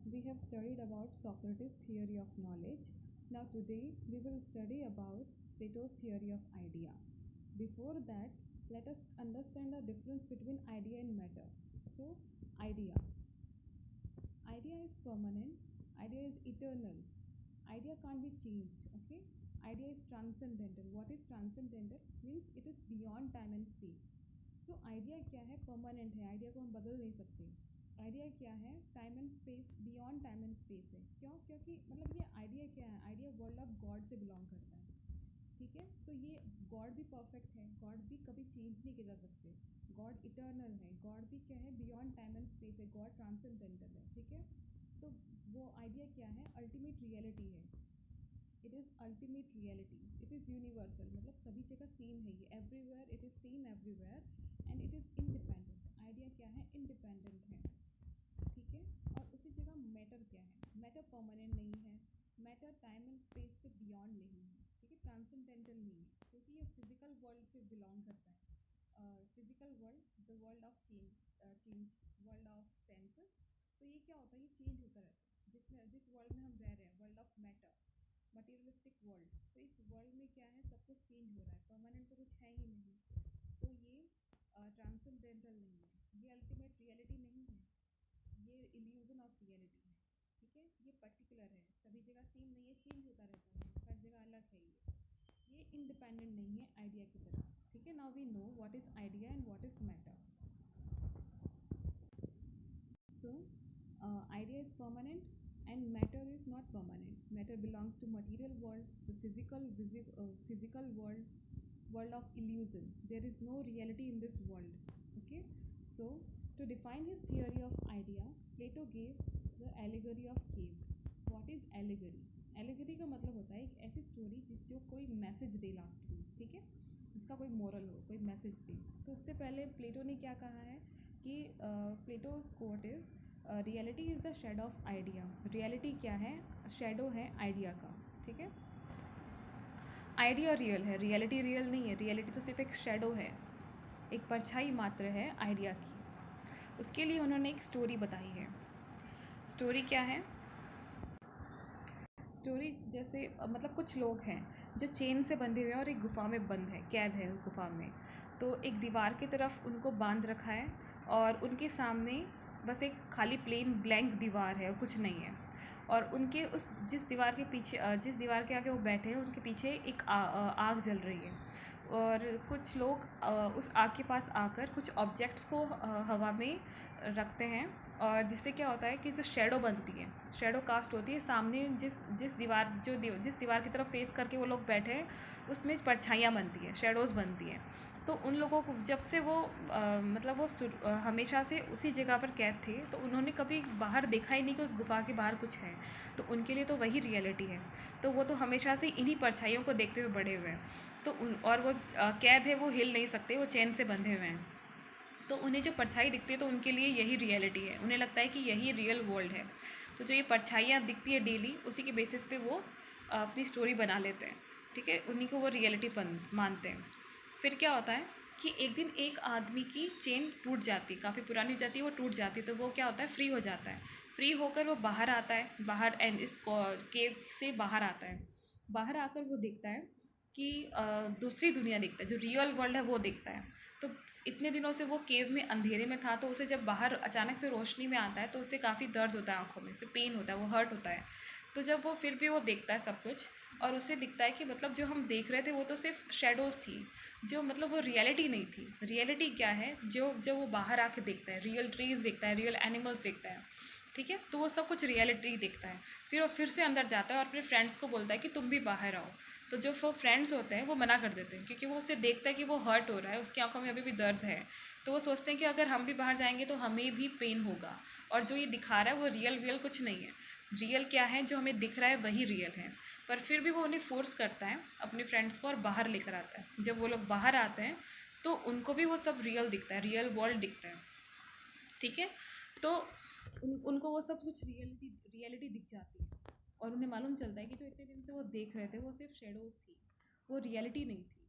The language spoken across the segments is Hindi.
we have studied about Socrates' theory of knowledge. Now today we will study about Plato's theory of idea. Before that, let us understand the difference between idea and matter. So, idea. Idea is permanent, idea is eternal, idea can't be changed. Okay, idea is transcendental. What is transcendental? Means it is beyond time and space. So idea क्या है? परमानेंट है, आइडिया को हम बदल नहीं सकते. आइडिया क्या है? Time and space, beyond time and space है. क्यों? क्योंकि मतलब ये आइडिया क्या है? आइडिया वर्ल्ड ऑफ गॉड से बिलोंग करता है. ठीक है, तो ये गॉड भी परफेक्ट है, गॉड भी कभी चेंज नहीं किए जा सकते, गॉड इटर्नल है, गॉड भी क्या है? बियॉन्ड टाइम एंड स्पेस है, गॉड ट्रांसेंडेंटल है. ठीक है, तो वो आइडिया क्या है? अल्टीमेट रियलिटी है. It is ultimate reality, it is universal, मतलब सभी जगह सेम है ये, everywhere it is same everywhere, and it is independent. Idea क्या है? इंडिपेंडेंट है. ठीक है, और उसी जगह मैटर क्या है? मैटर परमानेंट नहीं है, मैटर टाइम एंड स्पेस से बियॉन्ड नहीं है. ठीक है, ट्रांसेंडेंटल नहीं है, क्योंकि ये फिजिकल वर्ल्ड से बिलोंग करता है. Physical world, the world of change, world of senses. तो ये क्या होता है? ये चेंज होता रहता है. जिस वर्ल्ड में हम रह रहे हैं, world of matter, materialistic world, तो इस वर्ल्ड में क्या है? सब कुछ चेंज हो रहा है, परमानेंट तो कुछ है ही नहीं. तो ये ट्रांसेंडेंटल नहीं है, ये अल्टीमेट रियलिटी नहीं है, ये इल्यूजन ऑफ रियलिटी है. ठीक है, ये पर्टिकुलर है, सभी जगह सेम नहीं है, चेंज होता रहता है, हर जगह अलग है. ये इंडिपेंडेंट नहीं है आइडिया की तरह. ठीक है, now we know what is idea and what is matter. So, idea is permanent and matter is not permanent. Matter belongs to material world, the physical world, world of illusion. There is no reality in this world. Okay. So, to define his theory of idea, Plato gave the allegory of cave. What is allegory? Allegory का मतलब होता है एक ऐसी स्टोरी जो कोई मैसेज दे लास्ट में. ठीक है, इसका कोई मोरल हो, कोई मैसेज दे. तो उससे पहले प्लेटो ने क्या कहा है कि Plato's quote is reality is the shadow of idea. Reality क्या है? शेडो है आइडिया का. ठीक है, आइडिया रियल है, रियलिटी रियल नहीं है. रियलिटी तो सिर्फ एक शेडो है, एक परछाई मात्र है आइडिया की. उसके लिए उन्होंने एक स्टोरी बताई है. स्टोरी क्या है? स्टोरी जैसे मतलब कुछ लोग हैं जो चेन से बंधे हुए हैं और एक गुफा में बंद है, कैद है उस गुफा में. तो एक दीवार की तरफ उनको बांध रखा है और उनके सामने बस एक खाली प्लेन ब्लैंक दीवार है और कुछ नहीं है. और उनके उस जिस दीवार के पीछे जिस दीवार के आगे वो बैठे हैं, उनके पीछे एक आग जल रही है. और कुछ लोग उस आग के पास आकर कुछ ऑब्जेक्ट्स को हवा में रखते हैं, और जिससे क्या होता है कि जो शेडो बनती है, शेडो कास्ट होती है सामने जिस दीवार की तरफ फेस करके वो लोग बैठे हैं, उसमें परछाइयाँ बनती हैं, शेडोज़ बनती हैं. तो उन लोगों को जब से वो मतलब वो हमेशा से उसी जगह पर कैद थे, तो उन्होंने कभी बाहर देखा ही नहीं कि उस गुफा के बाहर कुछ है. तो उनके लिए तो वही रियलिटी है. तो वो तो हमेशा से इन्हीं परछाइयों को देखते हुए बड़े हुए हैं. तो और वो कैद है, वो हिल नहीं सकते, वो चैन से बंधे हुए हैं. तो उन्हें जो परछाई दिखती है तो उनके लिए यही रियलिटी है, उन्हें लगता है कि यही रियल वर्ल्ड है. तो जो ये परछाइयाँ दिखती है डेली, उसी के बेसिस पे वो अपनी स्टोरी बना लेते हैं. ठीक है, उन्हीं को वो रियलिटी मानते हैं. फिर क्या होता है कि एक दिन एक आदमी की चेन टूट जाती है, काफ़ी पुरानी हो जाती है, वो टूट जाती है. तो वो क्या होता है? फ्री हो जाता है. फ्री होकर वो बाहर आता है, बाहर एंड इस केव से बाहर आता है. बाहर आकर वो देखता है कि दूसरी दुनिया देखता है, जो रियल वर्ल्ड है वो देखता है. तो इतने दिनों से वो केव में अंधेरे में था, तो उसे जब बाहर अचानक से रोशनी में आता है तो उसे काफ़ी दर्द होता है, आँखों में से पेन होता है, वो हर्ट होता है. तो जब वो फिर भी वो देखता है सब कुछ, और उसे दिखता है कि मतलब जो हम देख रहे थे वो तो सिर्फ शेडोज़ थी, जो मतलब वो रियलिटी नहीं थी. रियलिटी क्या है? जो वो बाहर आके देखता है, रियल ट्रीज़ देखता है, रियल एनिमल्स देखता है. ठीक है, तो वो सब कुछ रियलिटी दिखता है. फिर वो फिर से अंदर जाता है और अपने फ्रेंड्स को बोलता है कि तुम भी बाहर आओ. तो जो वो फ्रेंड्स होते हैं वो मना कर देते हैं, क्योंकि वो उसे देखता है कि वो हर्ट हो रहा है, उसकी आंखों में अभी भी दर्द है. तो वो सोचते हैं कि अगर हम भी बाहर जाएंगे तो हमें भी पेन होगा, और जो ये दिखा रहा है वो रियल कुछ नहीं है. रियल क्या है? जो हमें दिख रहा है वही रियल है. पर फिर भी वो उन्हें फोर्स करता है अपने फ्रेंड्स को और बाहर लेकर आता है. जब वो लोग बाहर आते हैं तो उनको भी वो सब रियल दिखता है, रियल वर्ल्ड दिखता है. ठीक है, तो उनको वो सब कुछ रियलिटी दिख जाती है, और उन्हें मालूम चलता है कि जो इतने दिन से वो देख रहे थे वो सिर्फ शेडोज़ थी, वो रियलिटी नहीं थी.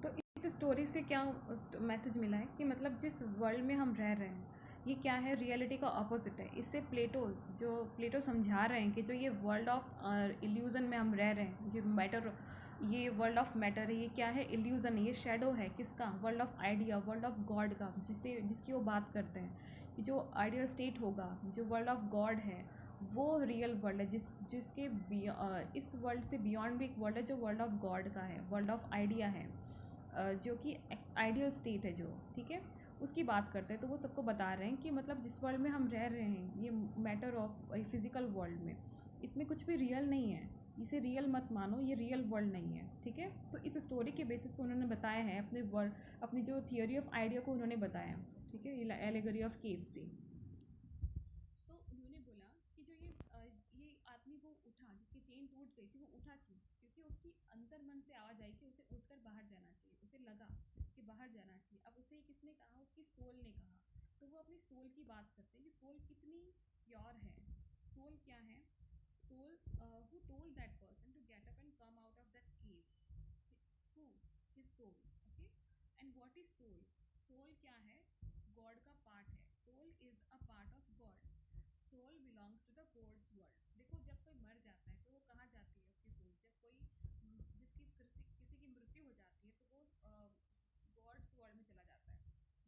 तो इस स्टोरी से क्या मैसेज मिला है कि मतलब जिस वर्ल्ड में हम रह रहे हैं, ये क्या है, रियलिटी का ऑपोजिट है। इससे प्लेटो समझा रहे हैं कि जो ये वर्ल्ड ऑफ इल्यूज़न में हम रह रहे हैं, ये वर्ल्ड ऑफ मैटर है, ये क्या है, इल्यूज़न है, ये शेडो है किसका, world of idea, world of God का, जिसकी वो बात करते हैं कि जो आइडियल स्टेट होगा, जो वर्ल्ड ऑफ गॉड है, वो रियल वर्ल्ड है, जिसके इस वर्ल्ड से बियॉन्ड भी एक वर्ल्ड है जो वर्ल्ड ऑफ गॉड का है, वर्ल्ड ऑफ आइडिया है, जो कि आइडियल स्टेट है जो, ठीक है, उसकी बात करते हैं। तो वो सबको बता रहे हैं कि मतलब जिस वर्ल्ड में हम रह रहे हैं, ये मैटर ऑफ फिज़िकल वर्ल्ड में, इसमें कुछ भी रियल नहीं है, इसे रियल मत मानो, ये रियल वर्ल्ड नहीं है, ठीक है। तो इस स्टोरी के बेसिस पे उन्होंने बताया है अपनी जो थियोरी ऑफ आइडिया को उन्होंने बताया, ठीक है, एलेगरी ऑफ केव से। तो उन्होंने बोला कि जो ये आदमी वो उठा, जिसकी चेन टूट गई थी, वो उठा क्यों? क्योंकि उसकी अंतर मन से आवाज़ आई कि उसे उठकर बाहर जाना चाहिए, उसे लगा कि बाहर जाना चाहिए। अब उसे किसने कहा? उसकी सोल ने कहा। तो वो अपनी सोल की बात करते हैं कि सोल कितनी प्योर है। सोल क्या है? Soul, who told that person to get up and come out of that cave? Who? His soul, okay. And what is soul? Soul क्या है? गॉड का पार्ट है। Soul is a part of God. Soul belongs to the God's world. देखो, जब कोई मर जाता है तो वो कहाँ जाती है उसकी सोल? जब कोई किसी की मृत्यु हो जाती है तो वो गॉड्स वर्ल्ड में चला जाता है,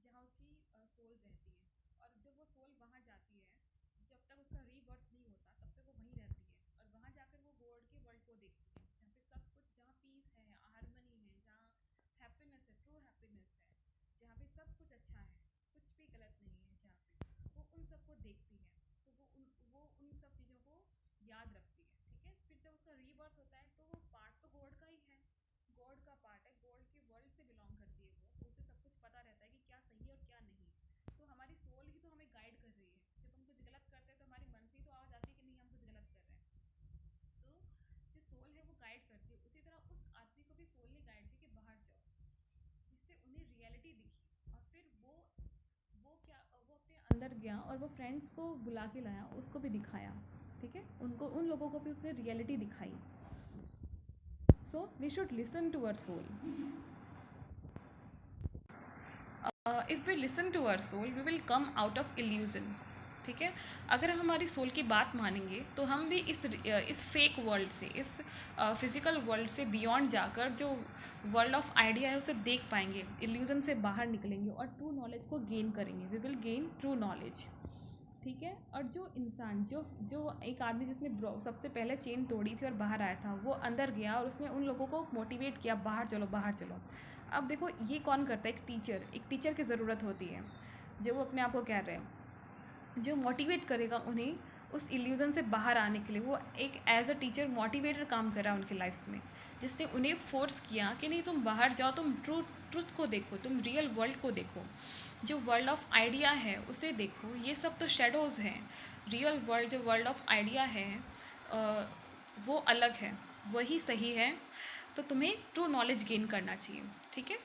जहाँ उसकी सोल रहती है। और जब वो सोल वहाँ जाती है, जब तक उसका रीबर्थ नहीं होता तब तक वो वहीं रहती है, और वहाँ जाकर वो गॉड के वर्ल्ड को देखती है, जहाँ पे सब कुछ, जहाँ पीस है, हारमनी है, जहाँ हैप्पीनेस है, ट्रू हैप्पीनेस है, जहाँ पे सब कुछ अच्छा है, कुछ भी गलत नहीं है, जहाँ पे वो उन सबको देखती है। तो वो उन सब चीज़ों को याद रखती है, ठीक है। फिर जब उसका रीबर्थ होता है तो वो पार्ट तो गॉड का ही है, गॉड का पार्ट है, गॉड के वर्ल्ड से बिलोंग करती है वो, तो उसे सब कुछ पता रहता है कि क्या सही है और क्या नहीं। तो हमारी सोल ही तो हमें गाइड कर रही है। जब हम कुछ गलत करते हैं तो हमारी मन से ही तो आवाज़ आती है कि नहीं, हम कुछ गलत कर रहे हैं। तो जो सोल है वो गाइड करती है। उसी तरह उस आदमी को भी सोल ने गाइड किया कि बाहर जाओ, जिससे उन्हें रियलिटी दिखी। और फिर वो अपने अंदर गया और वो फ्रेंड्स को बुला के लाया, उसको भी दिखाया, ठीक है, उन लोगों को भी उसने रियलिटी दिखाई। So we should listen to our soul. If we listen to our soul we will come out of illusion, ठीक है। अगर हम हमारी सोल की बात मानेंगे तो हम भी इस फेक वर्ल्ड से, इस फिज़िकल वर्ल्ड से बियॉन्ड जाकर जो वर्ल्ड ऑफ आइडिया है उसे देख पाएंगे, इल्यूज़न से बाहर निकलेंगे और ट्रू नॉलेज को गेन करेंगे। We will gain true knowledge, ठीक है। और जो इंसान, जो एक आदमी जिसने सबसे पहले चेन तोड़ी थी और बाहर आया था, वो अंदर गया और उसने उन लोगों को मोटिवेट किया, बाहर चलो, बाहर चलो। अब देखो, ये कौन करता है? एक टीचर की ज़रूरत होती है, जो वो अपने आप को कह रहे हैं, जो मोटिवेट करेगा उन्हें उस इल्यूज़न से बाहर आने के लिए। वो एक एज अ टीचर मोटिवेटर काम कर रहा है उनकी लाइफ में, जिसने उन्हें फोर्स किया कि नहीं, तुम बाहर जाओ, तुम ट्रूथ को देखो, तुम रियल वर्ल्ड को देखो, जो वर्ल्ड ऑफ आइडिया है उसे देखो। ये सब तो शेडोज़ हैं, रियल वर्ल्ड जो वर्ल्ड ऑफ आइडिया है वो अलग है, वही सही है। तो तुम्हें ट्रू नॉलेज गेन करना चाहिए, ठीक है।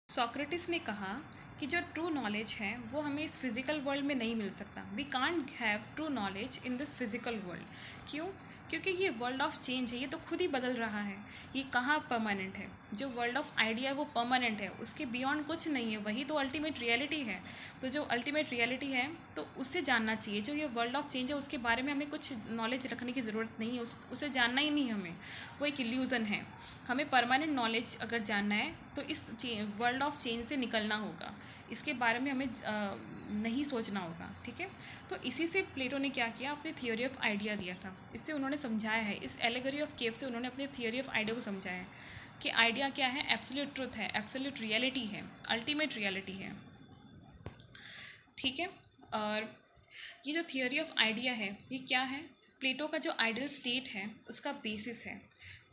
सोक्रेटिस ने कहा कि जो ट्रू नॉलेज है वो हमें इस फिज़िकल वर्ल्ड में नहीं मिल सकता। We can't have true knowledge in this physical world. क्यों? क्योंकि ये वर्ल्ड ऑफ चेंज है, ये तो खुद ही बदल रहा है, ये कहाँ परमानेंट है। जो वर्ल्ड ऑफ आइडिया है वो परमानेंट है, उसके बियॉन्ड कुछ नहीं है, वही तो अल्टीमेट रियलिटी है। तो जो अल्टीमेट रियलिटी है तो उससे जानना चाहिए। जो ये वर्ल्ड ऑफ चेंज है उसके बारे में हमें कुछ नॉलेज रखने की ज़रूरत नहीं है, उसे जानना ही नहीं हमें, वो एक इल्यूज़न है। हमें परमानेंट नॉलेज अगर जानना है तो इस वर्ल्ड ऑफ चेंज से निकलना होगा, इसके बारे में हमें नहीं सोचना होगा, ठीक है। तो इसी से प्लेटो ने क्या किया, अपनी थियोरी ऑफ आइडिया दिया था। इससे उन्होंने समझाया है, इस एलेगरी ऑफ केव से उन्होंने अपनी थियोरी ऑफ आइडिया को समझाया है कि आइडिया क्या है, एब्सोल्यूट ट्रुथ है, एब्सोल्यूट रियलिटी है, अल्टीमेट रियलिटी है, ठीक है। और ये जो थियोरी ऑफ आइडिया है ये क्या है? प्लेटो का जो आइडियल स्टेट है उसका बेसिस है।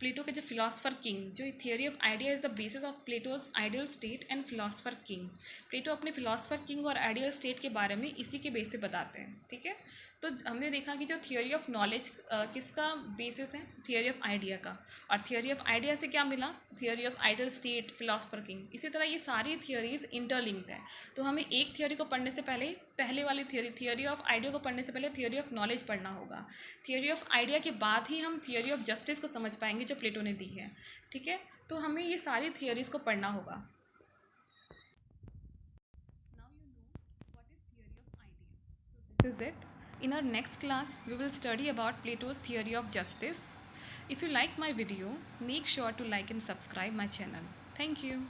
प्लेटो के जो फिलोसफर किंग, जो theory of idea is the basis of Plato's ideal state and philosopher king. Plato अपने फिलोसफर किंग और आइडियल स्टेट के बारे में इसी के बेस से बताते हैं, ठीक है। तो हमने देखा कि जो थियोरी ऑफ नॉलेज किसका बेसिस है? थियोरी ऑफ आइडिया का। और थियोरी ऑफ आइडिया से क्या मिला? Theory of ideal state, philosopher king. इसी तरह ये सारी थियोरीज इंटरलिंक्ड है। तो हमें एक थियोरी को पढ़ने से पहले वाली थियोरी ऑफ आइडिया को पढ़ने से पहले थियोरी ऑफ नॉलेज पढ़ना होगा। थियोरी ऑफ आइडिया के बाद ही हम थियोरी ऑफ जस्टिस को समझ पाएंगे जो प्लेटो ने दी है, ठीक है। तो हमें ये सारी थियोरीज को पढ़ना होगा। this is it. In our next class, we will study about Plato's theory of justice. If you like my video, make sure to like and subscribe my channel. Thank you.